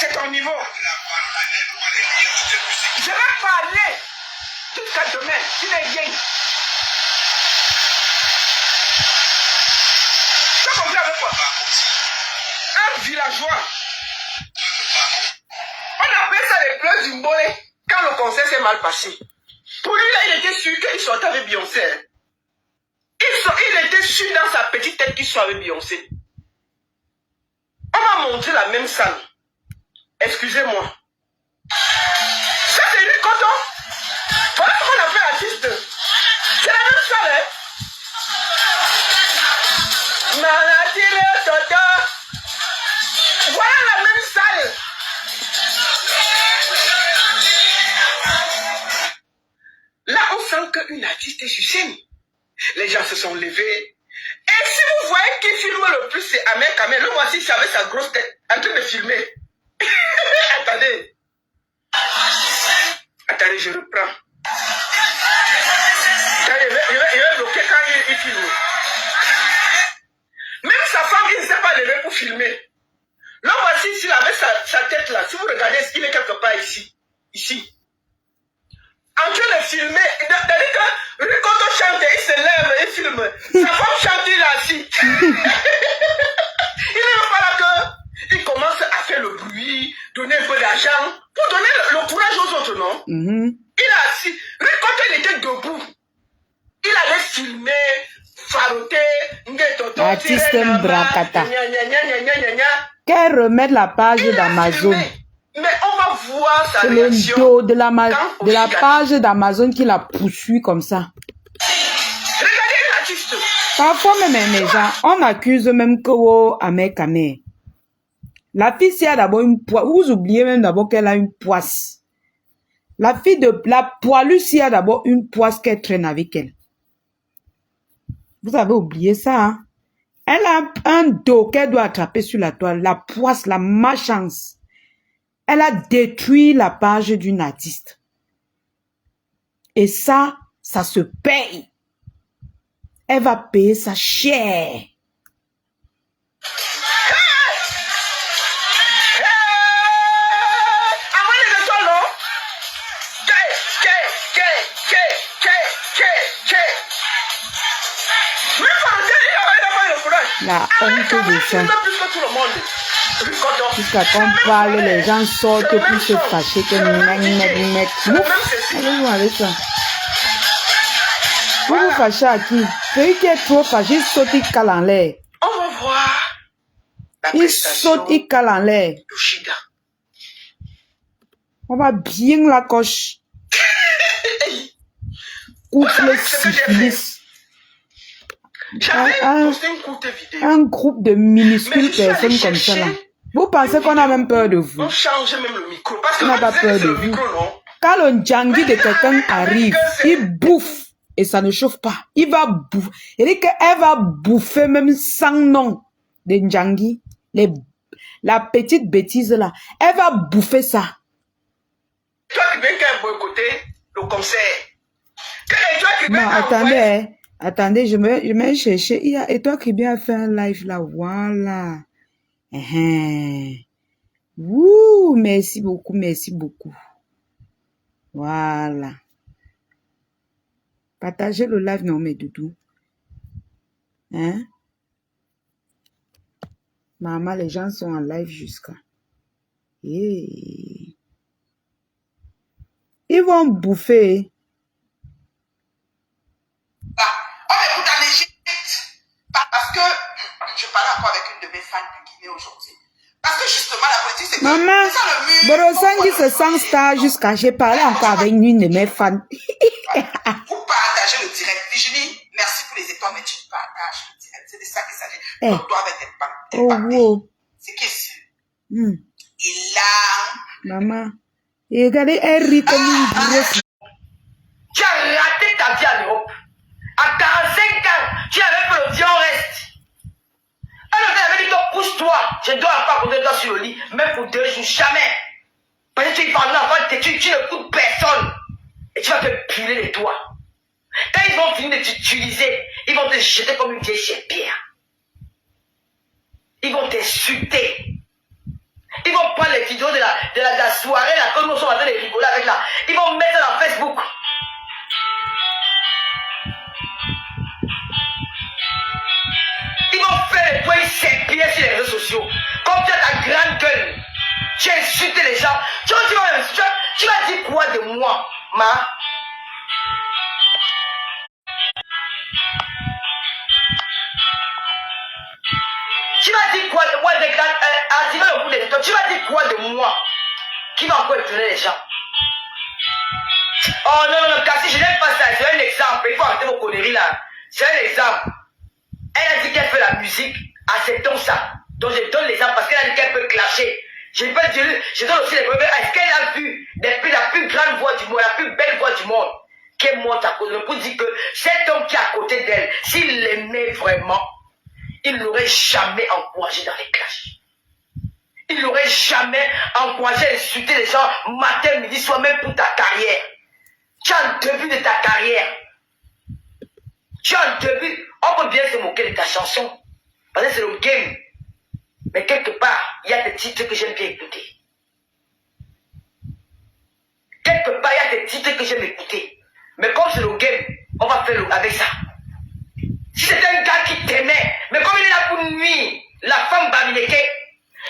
c'est ton niveau. Je vais parler jusqu'à demain. Tu n'es rien. Tu as compris avec quoi? Un villageois. On appelle ça les pleurs du mollet quand le concert s'est mal passé. Pour lui, là, il était sûr qu'il sortait avec Beyoncé. Il était sûr dans sa petite tête qu'il soit avec Beyoncé. On m'a montré la même salle. Excusez-moi. Ça, c'est lui, coton. Voilà ce qu'on appelle artiste. C'est la même salle, hein. Malatile, toto. Voilà la même salle. Là, on sent qu'une artiste est sur scène. Les gens se sont levés. Et si vous voyez qui filme le plus, c'est Ahmed Kamel. Le voici avec sa grosse tête en train de filmer. Attendez. Attendez, je reprends. Attendez, je vais bloquer quand il filme. Même sa femme, il ne s'est pas levé pour filmer. Là, voici ici, avec sa tête là. Si vous regardez, il est quelque part ici. Ici. En train de filmer. C'est-à-dire que quand on chante, il se lève et filme. Sa femme chante, il est assis. Il n'est pas là qu'il commence à faire le bruit, donner un peu d'argent, pour donner le courage aux autres, non? Il est assis. Quand il était debout, il allait filmer, faroter, artiste Mbrakata. Qu'elle remette la page d'Amazon. Mais on va voir sa réaction. C'est le dos de la page d'Amazon qui la poursuit comme ça. Regardez l'artiste. Parfois même les gens, on accuse même que Ahmed Kamel. La fille, si a d'abord une poisse, vous oubliez même d'abord qu'elle a une poisse. La fille de la poilue, si a d'abord une poisse qu'elle traîne avec elle. Vous avez oublié ça, hein? Elle a un dos qu'elle doit attraper sur la toile. La poisse, la malchance. Elle a détruit la page d'une artiste. Et ça se paye. Elle va payer ça cher. La honte de ça. Jusqu'à qu'on parle, les gens sortent pour se fâcher que allez-vous avec ça. Vous vous fâchez à qui? Celui qui est trop fâché, il saute, il cale en l'air. On va voir. Il saute, il cale en l'air. On va bien la coche. Outre le syphilis. Un groupe de minuscules personnes comme ça là. Vous pensez qu'on a même peur de vous? On change même le micro. Parce on n'a pas peur de vous. Quand le djangui de quelqu'un arrive, il bouffe et ça ne chauffe pas. Il va bouffer. Il dit qu'elle va bouffer même sans nom de djangui. La petite bêtise là. Elle va bouffer ça. Toi qui viens qu'elle boycotter le concert. Non, attendez. Attendez, je vais chercher. Et toi qui viens faire un live là, voilà. Wouh, merci beaucoup, merci beaucoup. Voilà. Partagez le live, non, mes doudous. Hein? Maman, les gens sont en live jusqu'à. Ils vont bouffer. Parce que je parlais encore avec une de mes fans de Guinée aujourd'hui. Parce que justement, la politique, c'est que... Maman, Borosangi se sent star jusqu'à... J'ai parlé encore avec une de mes fans. Vous partagez le direct. Virginie, merci pour les étoiles, mais tu partages le direct. C'est de ça qu'il s'agit. Donc, doivent être impactés. C'est qui est sûr. Et là... Maman, et regardez, elle rit comme une grosse... Tu as raté ta vie en Europe. À 45 ans, tu avais fait le vieux reste. Elle avait dit, couche-toi. Je dois pas poser toi sur le lit, même pour 2 jours, jamais. Parce que tu parles avant, tu ne coûtes personne. Et tu vas te piler les doigts. Quand ils vont finir de t'utiliser, ils vont te jeter comme une vieille serpillère. Ils vont t'insulter. Ils vont prendre les vidéos de la soirée là, que nous sommes en train de rigoler avec là. Ils vont mettre ça dans Facebook. Ils vont faire les points s'impliquer sur les réseaux sociaux. Comme tu as ta grande gueule. Tu as insulté les gens. Tu vas dire quoi de moi, ma? Tu vas dire quoi de moi, le bout des temps. Tu vas dire quoi de moi qui va encore étonner les gens? Oh non, Cassie, je n'aime pas ça. C'est un exemple. Il faut arrêter vos conneries là. C'est un exemple. Elle a dit qu'elle fait la musique. Acceptons ça. Donc je donne l'exemple parce qu'elle a dit qu'elle peut clasher. Je donne aussi les preuves. Est-ce qu'elle a vu la plus grande voix du monde, la plus belle voix du monde, qu'elle monte à côté pour dire que cet homme qui est à côté d'elle, s'il l'aimait vraiment, il n'aurait jamais encouragé dans les clashs. Il n'aurait jamais encouragé à insulter les gens matin, midi, soir, même pour ta carrière. Tu as un début de ta carrière. Tu as un début. On peut bien se moquer de ta chanson. Parce que c'est le game. Mais quelque part, il y a des titres que j'aime bien écouter. Quelque part, il y a des titres que j'aime écouter. Mais comme c'est le game, on va faire avec ça. Si c'était un gars qui t'aimait, mais comme il est là pour nuire la femme Bamileke,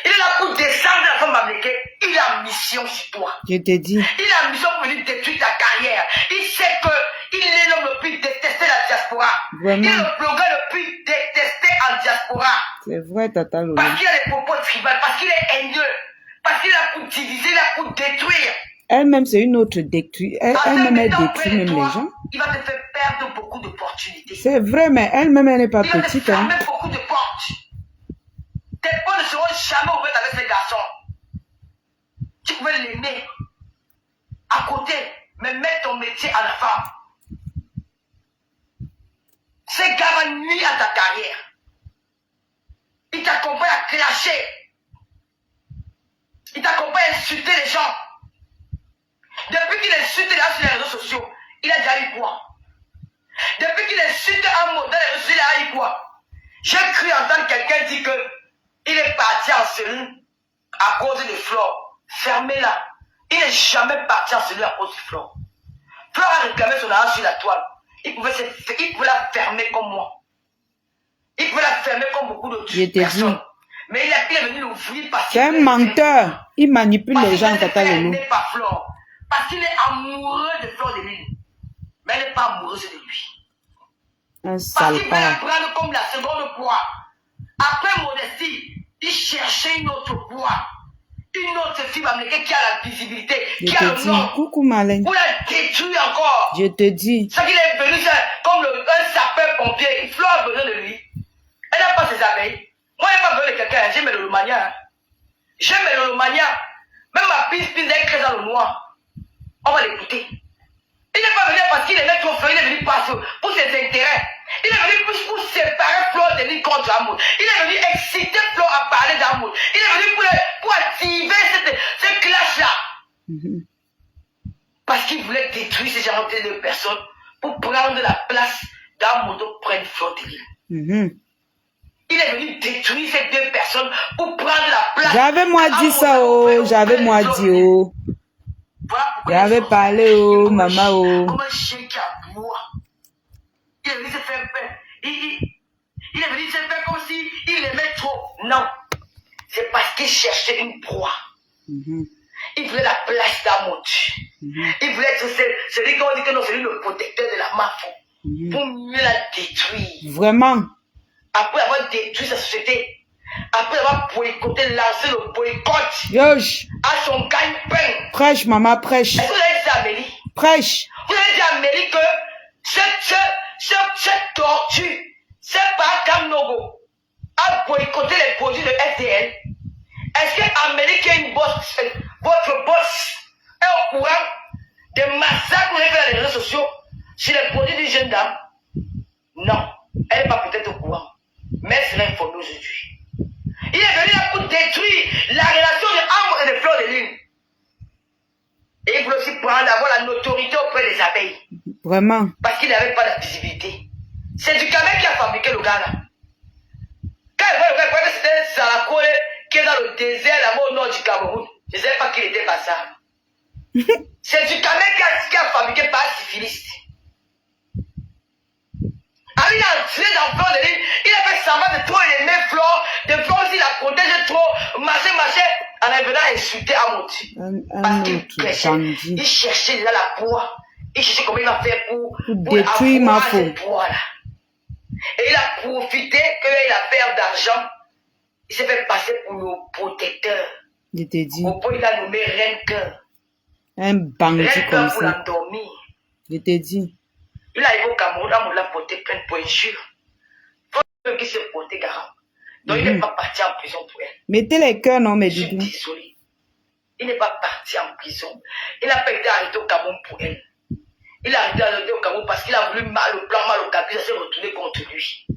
il est là pour descendre la femme Bamileke, il a mission sur toi. Je te dis. Il a mission pour venir détruire ta carrière. Il sait qu'il est l'homme le plus détesté de la diaspora. Vraiment. Il est le blogueur le plus détesté en diaspora. C'est vrai, Tata Lolo. Parce qu'il a des propos tribales, parce qu'il est haineux, parce qu'il est là pour diviser, il est là pour détruire. Elle-même, c'est une autre détruite. Elle-même, elle détruit même les gens. Il va te faire perdre beaucoup d'opportunités. C'est vrai, mais elle-même, elle n'est pas petite. Il va te fermer beaucoup de portes. Tes portes ne seront jamais ouvertes avec ces garçons. Tu pouvais l'aimer à côté, mais mettre ton métier en avant. Ces gars vont nuire à ta carrière. Ils t'accompagnent à clasher. Ils t'accompagnent à insulter les gens. Depuis qu'il insulte les gens sur les réseaux sociaux, il a déjà eu quoi? Depuis qu'il insulte un mot dans les réseaux sociaux, il a eu quoi? J'ai cru entendre quelqu'un dire qu'il est parti en cellule à cause de Flore. Fermez-la. Il n'est jamais parti en cellule à cause de Flore. Flore a réclamé son argent sur la toile. Il pouvait la fermer comme moi. Il pouvait la fermer comme beaucoup d'autres personnes. Mais il est venu l'ouvrir parce qu'il... C'est un menteur. Il manipule les gens, Tata Lolo. Parce qu'il est amoureux de Flore de Lille. Mais elle n'est pas amoureuse de lui. Un Parce sale qu'il voulait la prendre comme la seconde poids. Après Modestie, il cherchait une autre poids. Une autre fille américaine qui a la visibilité, qui a le nom. Coucou Malène. Pour la détruire encore. Je te dis. C'est qu'il est venu comme un sapeur-pompier. Il Flore a besoin de lui. Elle n'a pas ses abeilles. Moi, je n'ai pas besoin de quelqu'un. J'aime le Lomania. J'aime le Lomania. Même ma piste est très dans le noir. On va l'écouter. Il n'est pas venu parce qu'il aimait trop fort. Il est venu pour ses intérêts. Il est venu plus pour séparer Flore de Lille contre Amour. Il est venu exciter Flore à parler d'Amour. Il est venu pour activer ce clash-là. Parce qu'il voulait détruire ces genres de personnes pour prendre la place d'Amour près de Flore de Lille. Il est venu détruire ces deux personnes pour prendre la place. J'avais moi dit ça, oh. J'avais moi dit, oh. J'avais parlé, oh, maman, oh. Comme un chien qui aboie. Il est venu se faire peur. Il est venu se faire comme si il aimait trop. Non. C'est parce qu'il cherchait une proie. Il voulait la place d'Amout. Il voulait être celui qu'on dit que non, c'est lui le protecteur de la mafia. Pour mieux la détruire. Vraiment. Après avoir détruit sa société, après avoir boycotté, lancé le boycott Yosh. à son gagne-pain. Prêche, maman, prêche. Est-ce que vous avez dit à Amélie? Prêche. Vous avez dit à Amélie que cette tortue, c'est pas Kamnogo, a boycotté les produits de FDL. Est-ce que Amélie, qui est une boss, votre boss, est au courant des massacres qu'on a fait dans les réseaux sociaux sur les produits d'une jeune dame? Non, elle n'est pas peut-être au courant. Mais elle sera informée aujourd'hui. Il est venu là pour détruire la relation de Amour et de Flore de Lille. Et il voulait aussi prendre avoir la notoriété auprès des abeilles. Vraiment. Parce qu'il n'avait pas de visibilité. C'est du Cameroun qui a fabriqué le gars là. Quand il voit le gars, il croit que c'était un Sarako qui est dans le désert là-bas au nord. du Cameroun. Je ne savais pas qu'il était passable. C'est du Cameroun qui a fabriqué par syphilis. Alors il a entré dans Flore de Lys, il a fait semblant de trop aimer Flore, de Flore il la protège trop, machin. En revenant à insulter Amouti. Parce qu'il prêchait, il cherchait là la poire. Il cherchait comment il va faire pour détruire ma faute. Et il a profité qu'il a perdu d'argent. Il s'est fait passer pour le protecteur. Je t'ai dit. Au point il a nommé Renker. Un bandit comme pour ça. l'endormir. Je t'ai dit. Il est arrivé au Cameroun, on l'a porté plein de pointure. Il faut qu'il se porte garant. Donc il n'est pas parti en prison pour elle. Mettez les cœurs, non, mais Je suis dis-nous. désolé. Il n'est pas parti en prison. Il n'a pas été arrêté au Cameroun pour elle. Il a arrêté au Cameroun parce qu'il a voulu mal au plan, mal au capital, ça s'est retourné contre lui.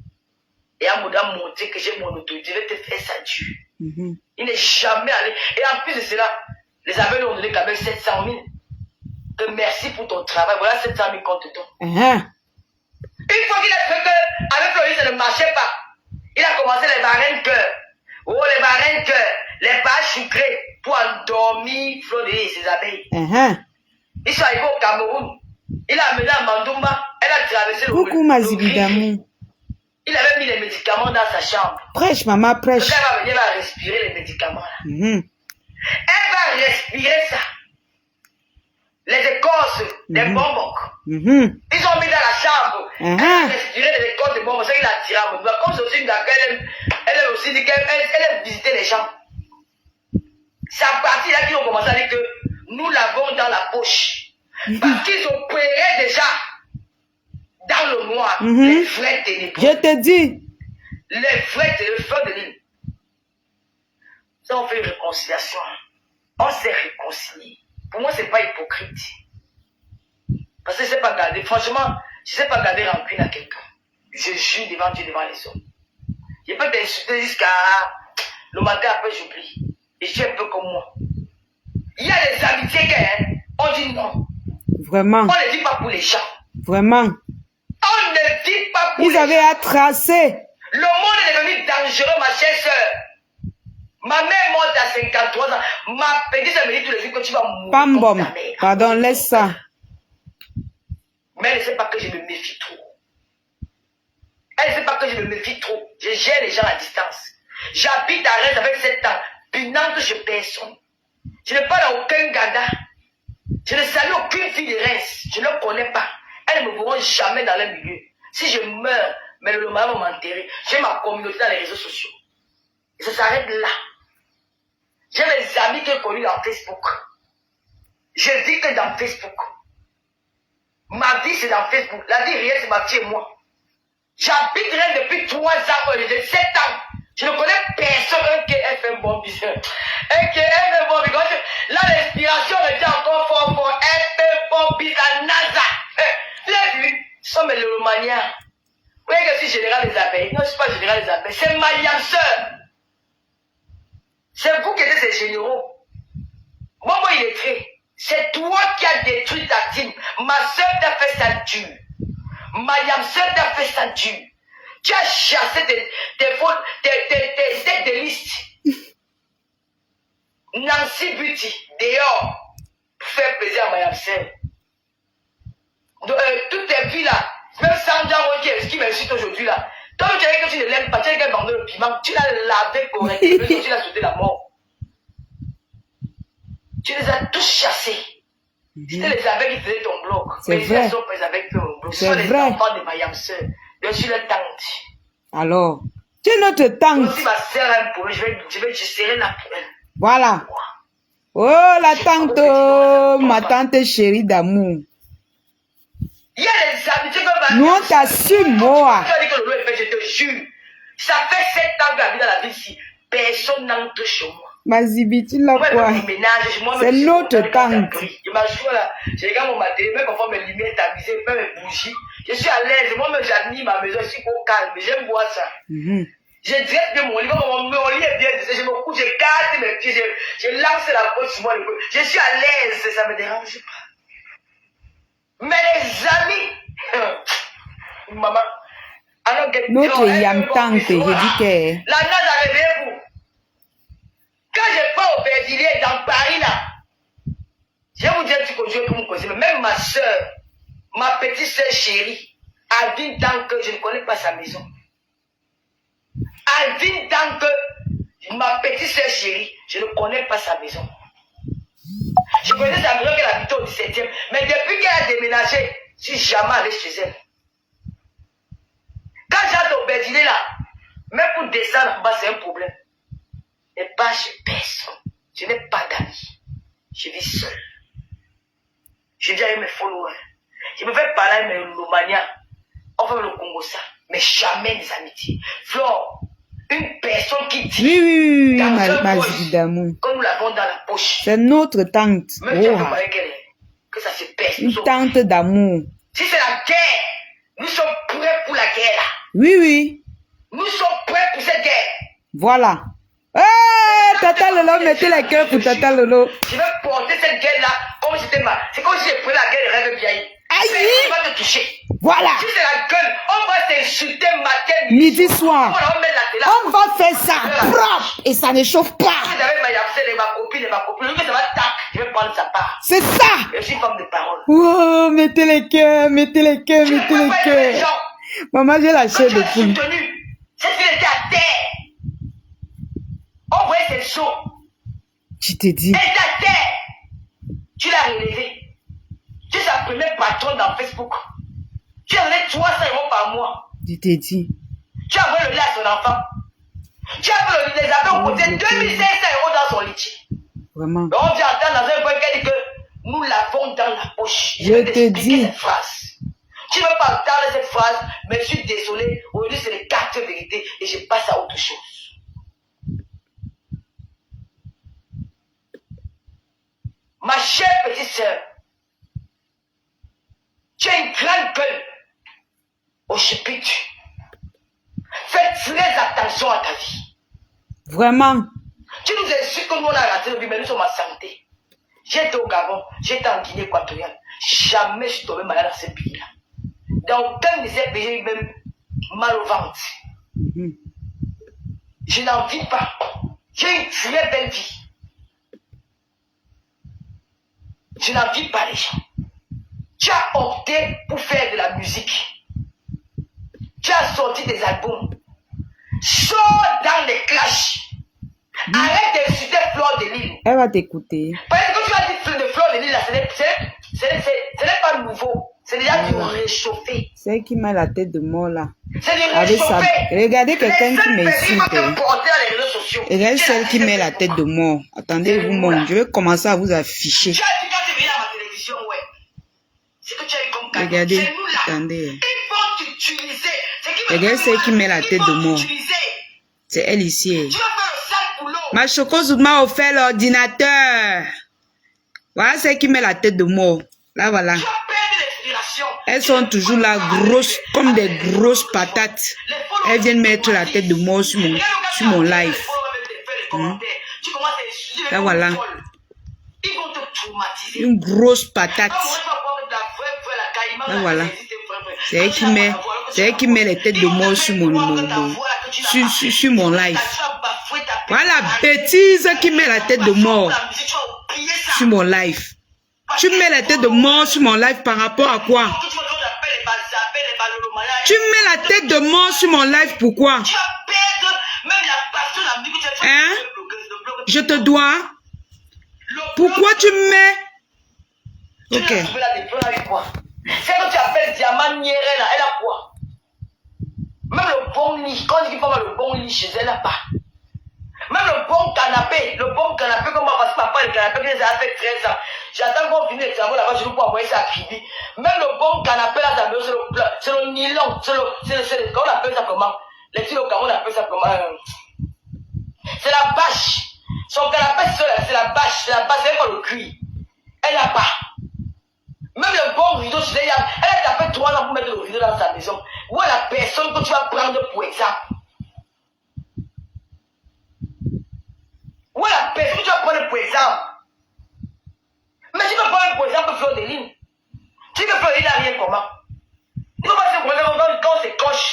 Et à m'a montré que j'ai mon autorité, je vais te faire ça dur. Il n'est jamais allé. Et en plus de cela, les amis lui ont donné quand même 700 000. Merci pour ton travail. Voilà 700 000 contre toi. Une fois qu'il a fait que, avec Floride, ça ne marchait pas. Il a commencé les marraines cœur. Oh, les marraines cœur. Les pages sucrées pour endormir Floride et ses abeilles. Ils sont arrivés au Cameroun. Il a amené à Mandoumba. Elle a traversé le Coucou, ma Zibidamou. Il avait mis les médicaments dans sa chambre. Prêche, maman, prêche. Elle va venir, elle va respirer les médicaments là. Elle va respirer ça. Les écorces des bonbons. Ils ont mis dans la chambre. Elle a respiré les écorces des bonbons. C'est qu'il a tiré à mon doigt. Comme c'est aussi une d'accord, elle a aussi dit qu'elle aime visiter les gens. C'est à partir de là qu'ils ont commencé à dire que nous l'avons dans la poche. Parce qu'ils ont opéré déjà dans le noir les vrais ténébreux. Je te dis. Les vrais ténébreux de l'île. Ça, on fait une réconciliation. On s'est réconcilié. Pour moi, ce n'est pas hypocrite. Parce que je ne sais pas garder. Franchement, je ne sais pas garder rancune à quelqu'un. Je jure devant Dieu, devant les hommes. Je peux t'insulter jusqu'à le matin, après j'oublie. Et je suis un peu comme moi. Il y a des amitiés qu'on dit non. Vraiment. On ne dit pas pour les gens. Vraiment. On ne dit pas pour les gens. Ils avaient à tracer. Le monde est devenu dangereux, ma chère soeur. Ma mère est morte à 53 ans. Ma petite soeur me dit tous les jours que tu vas mourir. Pambom. Pardon, laisse ça. Mais elle ne sait pas que je me méfie trop. Elle ne sait pas que je me méfie trop. Je gère les gens à distance. J'habite à Rennes avec 7 ans. Puis n'entre chez personne. Je ne parle à aucun gada. Je ne salue aucune fille de Reims. Je ne le connais pas. Elles ne me verront jamais dans le milieu. Si je meurs, mais le mal va m'enterrer. J'ai ma communauté dans les réseaux sociaux. Et ça s'arrête là. J'ai mes amis que j'ai connus dans Facebook. Je dis que dans Facebook. Ma vie, c'est dans Facebook. La vie réelle, c'est ma fille et moi. J'habite Rennes depuis 3 ans, j'ai 7 ans. Je ne connais personne, un qui est fait un bon business. Un qui est fait un bon business. Là, l'inspiration était encore fort. Un fait bon business, NASA. Tu l'as vu? Ce sont mes lomaniens. Vous voyez que je suis général des abeilles. Non, je ne suis pas général des abeilles. C'est ma yasseur. C'est vous qui êtes ces généraux. Moi, il est très. C'est toi qui as détruit ta team. Ma soeur t'a fait ça dur. Ma yamseur t'a fait ça dur. Tu as chassé tes têtes de liste. Nancy Buty, dehors, pour faire plaisir à ma yamseur. Toutes tes filles là, même Sandra qui m'insulte aujourd'hui là, toi tu as dit que tu ne l'aimes pas, tu as dit qu'elle vendait le piment, tu l'as lavé correctement, tu l'as sauté la mort. Tu les as tous chassés. C'était les abeilles qui faisaient ton blog. C'est vrai. Ce sont pas les abeilles qui font mon blog. Ce C'est sont les vrai. enfants de ma yamseur. Je suis leur tante. Alors, tu es notre tante. Si ma soeur a un problème, je serai là pour elle. Voilà. Oh, la tante, oh, ma tante chérie d'amour. Il y a des amitiés que Nous, on t'assume, moi. Tu as dit que le loup est fait, je te jure. Ça fait 7 ans que j'habite dans la ville ici. Personne n'entre chez moi. Mazibi, tu l'as quoi? C'est notre tante. Je m'assois là, je regarde mon matériel, même parfois mes lumières tamisées, même mes bougies. Je suis à l'aise, moi-même j'admire ma maison, je suis au calme, j'aime voir ça. Je dresse bien mon lit, mon lit est bien, je me couche, je garde mes pieds, je lance la côte sur moi, je suis à l'aise, ça me dérange pas. Mais les amis, maman, notre yam tante, je dis que. La nage, réveillez-vous. Quand je pars au Bédilier dans Paris là. Je vais vous dire un petit conseil pour me causer. Même ma soeur, ma petite soeur chérie, a 20 ans que je ne connais pas sa maison. À 20 ans que ma petite soeur chérie, je ne connais pas sa maison. Je connais sa maison qu'elle habitait au 17e. Mais depuis qu'elle a déménagé, je ne suis jamais allé chez elle. Quand j'ai au Bédilier là, même pour descendre en bas, c'est un problème. Et pas chez personne. Je n'ai pas d'amis. Je vis seul. J'ai déjà eu mes followers. Je me fais parler avec mes Lomania. Enfin, le Congo, ça. Mais jamais des amitiés. Flore, une personne qui dit. Oui, dans ma un poche, d'amour. comme nous l'avons dans la poche. C'est notre tante. Même si on parlait qu'elle est. Que ça se pèse. Une tante d'amour. Si c'est la guerre, nous sommes prêts pour la guerre là. Oui. Nous sommes prêts pour cette guerre. Voilà. Tata Lolo, mettez les cœurs pour Tata Lolo. Je vais porter cette guerre là comme si c'était ma. C'est comme si je prenais la guerre de rêve vieille. Aïe! On va te toucher. Voilà. Si c'est la gueule, on va t'insulter matin, Midi, soir. On va mettre la télé. On va faire ça propre et ça ne chauffe pas. Si j'avais ma yapselle et ma copine, ça va tac, je vais prendre sa part. C'est ça. Je suis femme de parole. Oh, mettez les cœurs, mettez les cœurs, mettez les cœurs. Maman, j'ai la chair de poule. Cette fille était à terre. On voyait ses sauts. Je t'ai dit. Elle était à terre. Tu l'as relevée. Tu es sa première patronne dans Facebook. Tu as donné 300 € par mois. Je t'ai dit. Tu as envoyé le lait à son enfant. Tu as fait les affaires au côté 2500 € dans son lit. Vraiment. Donc on vient entendre dans un point qu'elle dit que nous l'avons dans la poche. Je te dis. Cette phrase. Tu ne veux pas entendre cette phrase, mais je suis désolé. Aujourd'hui, c'est les 4 vérités et je passe à autre chose. Ma chère petite sœur, tu as une grande gueule au chapitre. Fais très attention à ta vie. Vraiment. Tu nous insultes que nous on a raté le vie, mais nous sommes en santé. J'étais au Gabon, j'étais en Guinée équatoriale. Jamais je suis tombé malade dans ce pays-là. Dans aucun de ces pays, j'ai eu même mal au ventre. Je n'en vis pas. J'ai une très belle vie. Je n'en vis pas les gens. Tu as opté pour faire de la musique. Tu as sorti des albums. Sors dans les clashs. Arrête d'insulter Flore de Lille. Elle va t'écouter. Parce que tu as dit de Flore de Lille, là, ce n'est pas nouveau. C'est déjà du réchauffé. C'est elle qui met la tête de mort là. C'est du Avec ça. réchauffé. Regardez quelqu'un qui m'insulte. Regarde Et celle qui met la tête de mort. Attendez, vous montre. Je vais commencer à vous afficher. Tu as dit quand tu viens à ma télévision, ouais. C'est que tu as eu comme cadeau. Regardez. C'est nous là. Attendez. Ils vont t'utiliser. Regarde celle qui met la tête de mort. C'est elle ici. Tu vas faire le sale boulot. Ma Choco m'a offert l'ordinateur. Voilà celle qui met la tête de mort. Là, voilà. Tu vas perdre l'inspiration. Elles sont toujours là, grosses, comme des grosses patates. Elles viennent mettre la tête de mort sur mon live. Là, voilà. Ils vont te traumatiser. Une grosse patate. Là, voilà. C'est elle qui met les têtes de mort sur mon live. Voilà, bêtise qui met la tête de mort sur mon live. Tu mets la tête de mort sur mon live par rapport à quoi? Tu mets la tête de mort sur mon live, pourquoi? Hein? Je te dois. Pourquoi tu mets? Ok. C'est que tu appelles diamant niéré là, elle a quoi? Même le bon lit, quand on dit qu'il faut avoir le bon lit chez elle, elle n'a pas. Même le bon canapé, comme moi, parce que papa, le canapé, que j'ai fait 13 ans. J'attends qu'on finisse les travaux là-bas, je ne peux pas envoyer ça à Kribi. Même le bon canapé là, c'est le nylon, on appelle ça comment? Les filles au Cameroun, on appelle ça comment? C'est la bâche. Son canapé, c'est la bâche, c'est pas le cuir. Elle n'a pas. Même le bon rideau, elle a tapé 3 ans pour mettre le rideau dans sa maison. Où est la personne que tu vas prendre pour exemple? Où est la personne que tu vas prendre pour exemple? Mais tu vas prendre pour exemple Flore de Lille. Tu dis que Flore de Lille n'a rien comment? Il ne faut pas se prendre quand on se coche,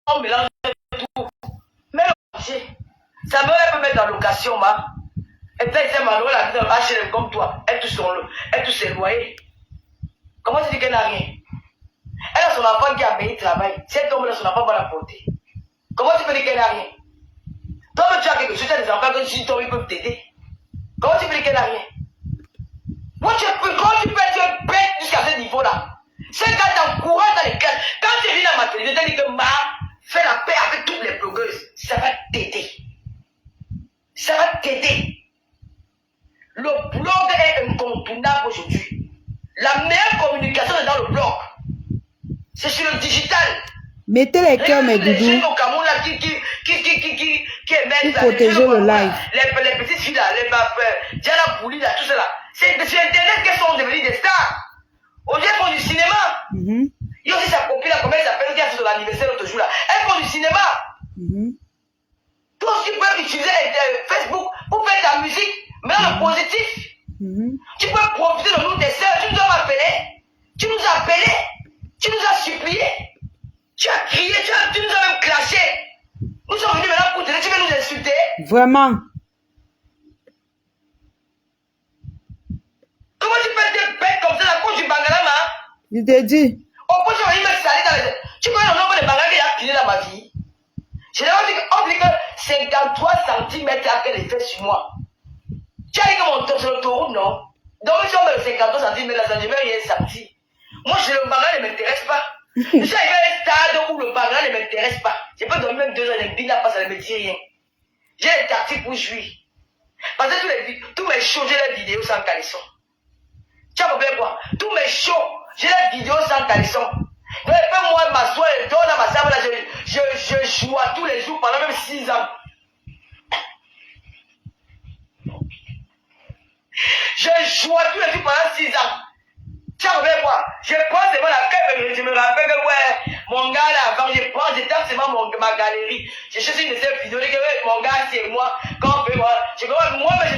on mélange tout. Mais le marché, sa mère peut mettre en location, ma. Et puis, elle s'est malheureux, la vie dans HLM comme toi. Elle touche ses loyers. Comment tu dis qu'elle n'a rien? Elle a son enfant qui a payé le travail. Si elle tombe là, son enfant va la porter. Comment tu peux dire qu'elle n'a rien? Toi, tu as quelque chose, tu as des enfants que si tu tombes, ils peuvent t'aider. Comment tu peux dire qu'elle n'a rien? Comment tu peux être bête jusqu'à ce niveau-là? C'est quand tu encourages dans les classes. Quand tu viens à ma télévision, tu dis que fais la paix avec toutes les blogueuses. Ça va t'aider. Ça va t'aider. Le blog est incontournable aujourd'hui. La meilleure communication est dans le blog. C'est sur le digital. Mettez les cœurs, mes Les doudous. jeunes au Cameroun là, qui émettent Pour protéger le live. Les petites filles là, les Diana Bouli là, tout ça là. C'est sur Internet qu'elles sont devenues des stars. Aujourd'hui, elles font du cinéma. Il y a aussi sa copine là, comment elle s'appelle, qui a fait son anniversaire l'autre jour là. Elles font du cinéma. Toi aussi, tu peux utiliser Facebook pour faire ta musique, mais dans le positif. Tu peux profiter de nous, tes sœurs. Tu nous as appelés. Tu nous as appelés. Tu nous as suppliés. Tu as crié. Tu nous as même clashé. Nous sommes venus maintenant pour te dire, tu veux nous insulter. Vraiment. Comment tu peux être bête comme ça à cause du Bangalama? Je t'ai dit. Au point où tu vas me salir dans les... Tu connais le nombre de Bangalama qui a fini dans ma vie? Je leur dis que 53 cm a fait l'effet sur moi. Tu as dit que mon sur l'autoroute, non? Donc, si on met le 53 cm là, ça ne veut rien sortir. Moi, le Bangalama ne m'intéresse pas. Je suis arrivé à un stade où le Bangalama ne m'intéresse pas. Je peux dormir même 2 heures de bina, ça ne me dit rien. J'ai un tactique pour jouir. Parce que tous mes shows, j'ai les vidéos sans caleçon. Tu as compris quoi? Tous mes shows, j'ai les vidéos sans caleçon. Donc, moi, m'asseoir et donner à ma sable, là, je joue tous les jours pendant même 6 ans. Je joue tous les jours pendant 6 ans. Tu as compris quoi? Je prends seulement la carte, je me rappelle que, ouais, mon gars là, avant, je tape seulement ma galerie. Je cherche une de ces vidéos, je dis que, ouais, mon gars, c'est moi. Quand on fait, moi, je me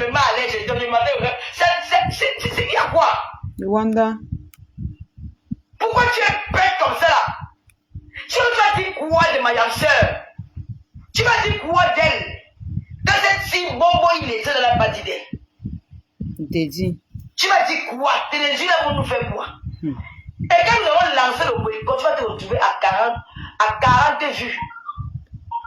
mets à l'aise, je donne le matin, c'est il y a quoi? Rwanda. Pourquoi tu es bête comme ça là? Tu vas dire quoi de ma sœur? Tu vas dire quoi d'elle? Quand cette fille bonbon il était dans la partie d'elle. Je t'ai dit. Tu vas dire quoi? Tes yeux là vont nous faire quoi? Et quand nous allons lancer le boycott, tu vas te retrouver à 40 vues.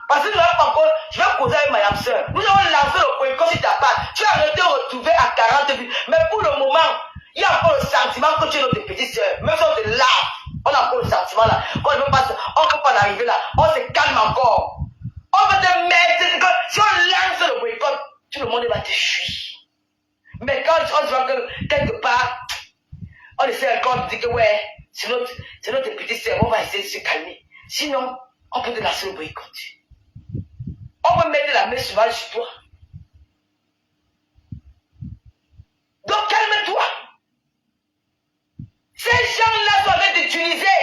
Parce que nous allons encore, je vais causer avec ma sœur. Nous allons lancer le boycott sur ta part. Tu vas te retrouver à 40 vues. Mais pour le moment, il y a encore le sentiment que tu es notre petite sœur. Même si on te lave, on a encore le sentiment là. Quand on ne peut pas arriver là, on se calme encore. On va te mettre, si on lance le boycott, tout le monde va te fuir. Mais quand on se voit que quelque part, on essaie encore de dire que ouais, c'est notre petite sœur, on va essayer de se calmer. Sinon, on peut te lancer le boycott. On peut mettre la main sauvage sur toi. Donc calme-toi. Ces gens-là doivent t'utiliser.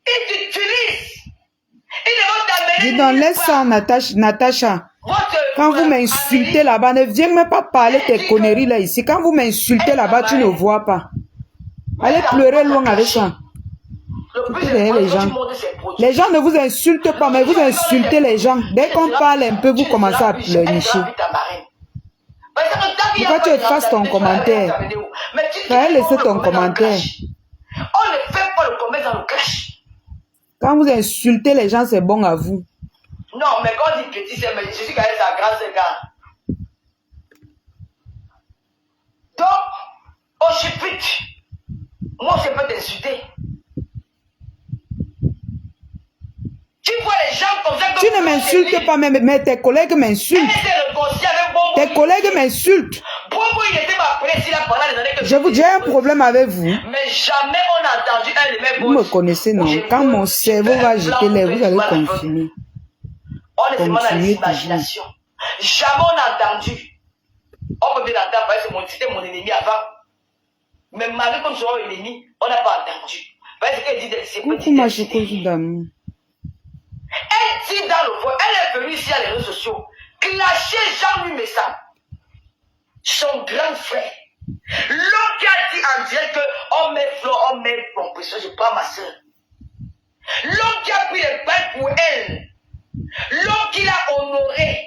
Ils t'utilisent. Ils vont t'amener. Dis donc, laisse ça, Natacha. Quand vous m'insultez là-bas, ne viens même pas parler tes conneries là ici. Quand vous m'insultez là-bas, tu ne vois pas. Allez pleurer loin avec ça. Les gens ne vous insultent pas, mais vous insultez les gens. Dès qu'on parle un peu, vous commencez à pleurnicher. Pourquoi tu effaces ton commentaire? Fallait laisser ton commentaire. On ne fait pas le commerce dans le cash. Quand vous insultez les gens, c'est bon à vous. Non, mais quand on dit petit, c'est je suis quand même sa grande sœur. Donc, au chipute, moi je peux t'insulter. Tu vois les gens comme ça. Tu ne m'insultes pas, mais tes collègues m'insultent. Tes collègues m'insultent. J'ai un problème avec vous. Mais jamais on a entendu un de mes Vous me connaissez, non? Quand mon cerveau va jeter les, vous allez confirmer. On est seulement dans l'imagination. Jamais on a entendu. On peut bien entendre, parce que c'était mon ennemi avant. Mais malgré qu'on soit ennemi, on n'a pas entendu. Parce qu'elle dit c'est coucou ma chocolat d'amour. Elle dit dans le voix, elle est venue ici à les réseaux sociaux, clasher Jean-Louis Messam, son grand frère. L'homme qui a dit en direct que on met fleur, on met compression, je prends ma soeur. L'homme qui a pris les balles pour elle. L'homme qui l'a honoré.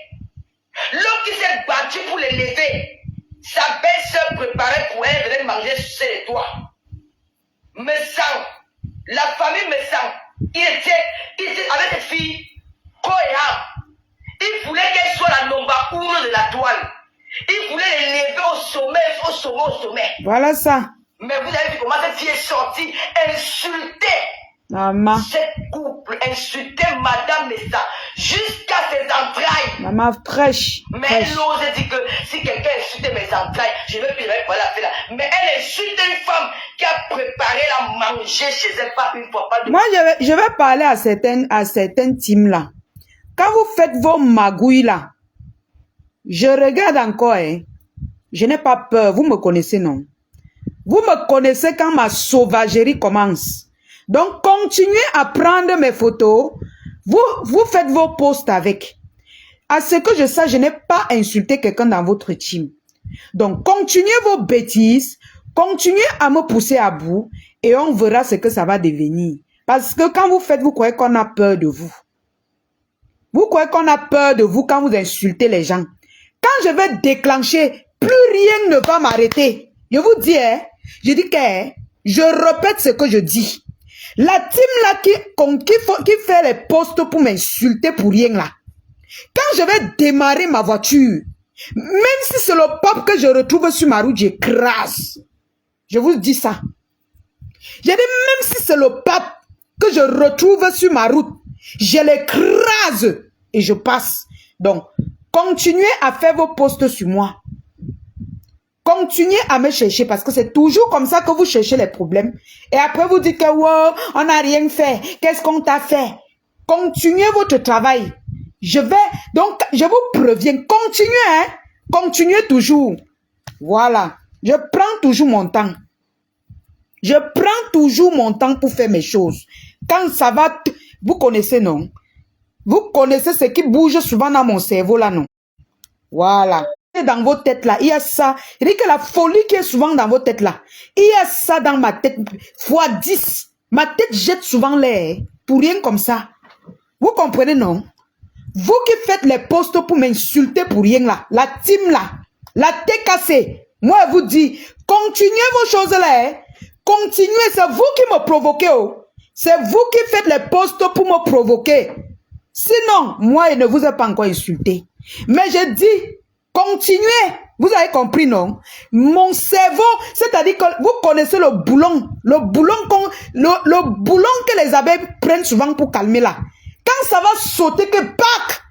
L'homme qui s'est battu pour l'élever, sa belle-sœur préparait pour elle, venait manger sur les toits. Me sang, la famille me sang. Il était avec cette fille cohérente. Il voulait qu'elle soit la number 1 de la toile. Il voulait l'élever au sommet. Voilà ça. Mais vous avez vu comment cette fille est sortie, insultée. Maman. Cette couple insultait Madame Messa jusqu'à ses entrailles. Maman fraîche. Mais elle n'ose dire que si quelqu'un insultait mes entrailles, je ne vais plus la faire là. Mais elle insulte une femme qui a préparé la manger chez elle, pas une fois, pas deux. Moi, je vais parler à certaines teams là. Quand vous faites vos magouilles là, je regarde encore, hein. Je n'ai pas peur. Vous me connaissez, non? Vous me connaissez quand ma sauvagerie commence. Donc, continuez à prendre mes photos. Vous faites vos posts avec. À ce que je sache, je n'ai pas insulté quelqu'un dans votre team. Donc, continuez vos bêtises. Continuez à me pousser à bout. Et on verra ce que ça va devenir. Parce que quand vous faites, vous croyez qu'on a peur de vous. Vous croyez qu'on a peur de vous quand vous insultez les gens. Quand je vais déclencher, plus rien ne va m'arrêter. Je vous dis, hein, je dis que je répète ce que je dis. La team là qui fait les posts pour m'insulter pour rien là. Quand je vais démarrer ma voiture, même si c'est le pape que je retrouve sur ma route, j'écrase. Je vous dis ça. J'ai dit même si c'est le pape que je retrouve sur ma route, je l'écrase et je passe. Donc, continuez à faire vos posts sur moi. Continuez à me chercher parce que c'est toujours comme ça que vous cherchez les problèmes. Et après vous dites que wow, on n'a rien fait. Qu'est-ce qu'on t'a fait? Continuez votre travail. Je vous préviens, continuez, hein? Continuez toujours. Voilà. Je prends toujours mon temps. Je prends toujours mon temps pour faire mes choses. Quand ça va, vous connaissez, non? Vous connaissez ce qui bouge souvent dans mon cerveau, là, non? Voilà. Dans vos têtes là, il y a ça. Il dit que la folie qui est souvent dans vos têtes là, il y a ça dans ma tête fois 10. Ma tête jette souvent l'air pour rien comme ça. Vous comprenez, non? Vous qui faites les posts pour m'insulter pour rien là, la team là, la tête cassée, moi je vous dis, continuez vos choses là, hein? Continuez, c'est vous qui me provoquez, oh. C'est vous qui faites les posts pour me provoquer. Sinon, moi je ne vous ai pas encore insulté. Mais je dis, continuez, vous avez compris, non? Mon cerveau, c'est-à-dire que vous connaissez le boulon que les abeilles prennent souvent pour calmer là. Quand ça va sauter que pac,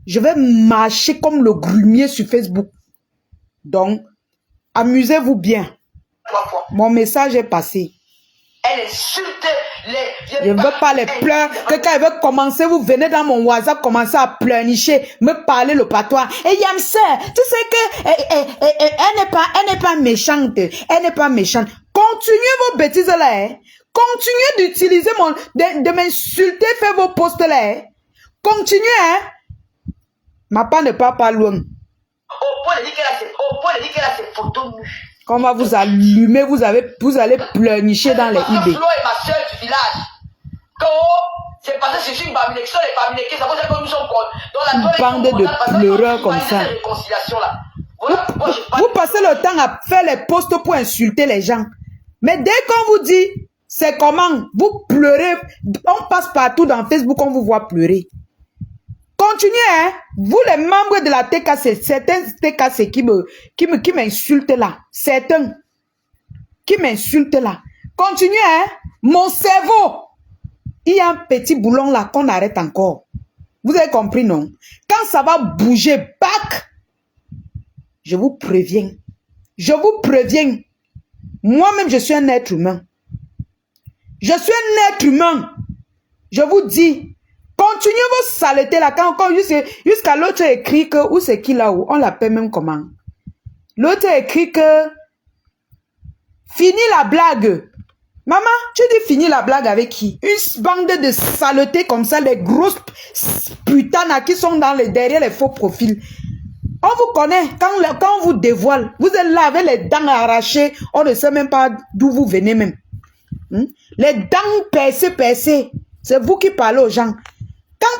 je vais marcher comme le grumier sur Facebook. Donc, amusez-vous bien. Mon message est passé. Elle insulte les... Je ne veux pas les pleurs. Quelqu'un veut commencer, vous venez dans mon WhatsApp, commencer à pleurnicher, me parler le patois. Et Yamse, tu sais que elle n'est pas méchante. Elle n'est pas méchante. Continuez vos bêtises là. Hein. Continuez d'utiliser de m'insulter, faire vos posts là. Hein. Continuez, hein. Ma part ne part pas loin. Au point de dire qu'elle a ses photos nues. Quand on va vous allumer, vous allez pleurnicher dans les eBay. Flo est ma soeur du village. Quand c'est parce que je suis une Bamileke, les Bamileke, ça veut dire que nous sommes dans la bande de pleureurs comme ça. Vous passez le temps à faire les posts pour insulter les gens. Mais dès qu'on vous dit, c'est comment, vous pleurez, on passe partout dans Facebook, on vous voit pleurer. Continuez, hein. Vous, les membres de la TKC, certains TKC qui m'insultent là. Certains qui m'insultent là. Continuez, hein. Mon cerveau, il y a un petit boulon là qu'on arrête encore. Vous avez compris, non? Quand ça va bouger, back, je vous préviens. Je vous préviens. Moi-même, je suis un être humain. Je suis un être humain. Je vous dis. Continuez vos saletés là, quand jusqu'à l'autre écrit que, où c'est qui là où, on l'appelle même comment? L'autre écrit que, fini la blague. Maman, tu dis fini la blague avec qui? Une bande de saletés comme ça, les grosses putanes qui sont derrière les faux profils. On vous connaît, quand on vous dévoile, vous êtes là avec les dents arrachées, on ne sait même pas d'où vous venez même. Les dents percées, c'est vous qui parlez aux gens.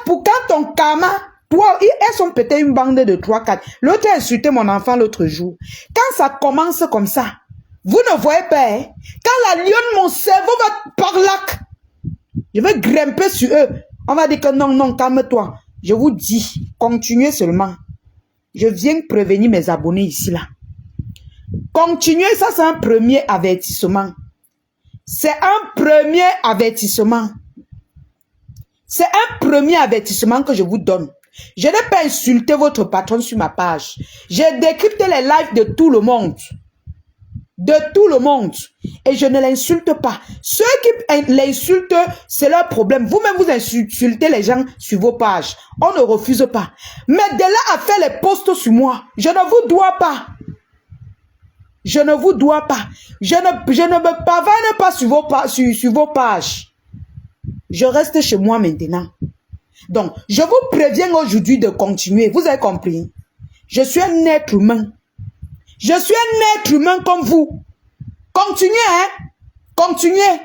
Quand ton karma Toi, elles sont peut-être une bande de 3-4. L'autre a insulté mon enfant l'autre jour. Quand ça commence comme ça, vous ne voyez pas, hein? Quand la lionne, mon cerveau va par là, je vais grimper sur eux. On va dire que non, non, calme-toi. Je vous dis, continuez seulement. Je viens prévenir mes abonnés ici, là. Continuez, ça c'est un premier avertissement. C'est un premier avertissement. C'est un premier avertissement que je vous donne. Je n'ai pas insulté votre patron sur ma page. J'ai décrypté les lives de tout le monde. De tout le monde. Et je ne l'insulte pas. Ceux qui l'insultent, c'est leur problème. Vous-même, vous insultez les gens sur vos pages. On ne refuse pas. Mais de là à faire les posts sur moi, je ne vous dois pas. Je ne vous dois pas. Je ne me pavane pas sur vos pages. Je reste chez moi maintenant. Donc, je vous préviens aujourd'hui de continuer. Vous avez compris? Je suis un être humain. Je suis un être humain comme vous. Continuez, hein? Continuez.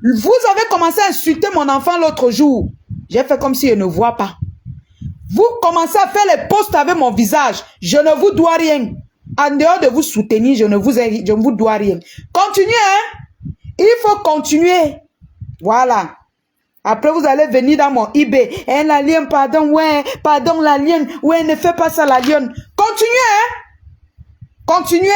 Vous avez commencé à insulter mon enfant l'autre jour. J'ai fait comme si je ne vois pas. Vous commencez à faire les posts avec mon visage. Je ne vous dois rien. En dehors de vous soutenir, je ne vous dois rien. Continuez, hein? Il faut continuer. Voilà. Après, vous allez venir dans mon eBay. Eh, la lionne, pardon, ouais, pardon, la lionne. Ouais, ne fais pas ça, la lionne. Continuez, hein? Continuez.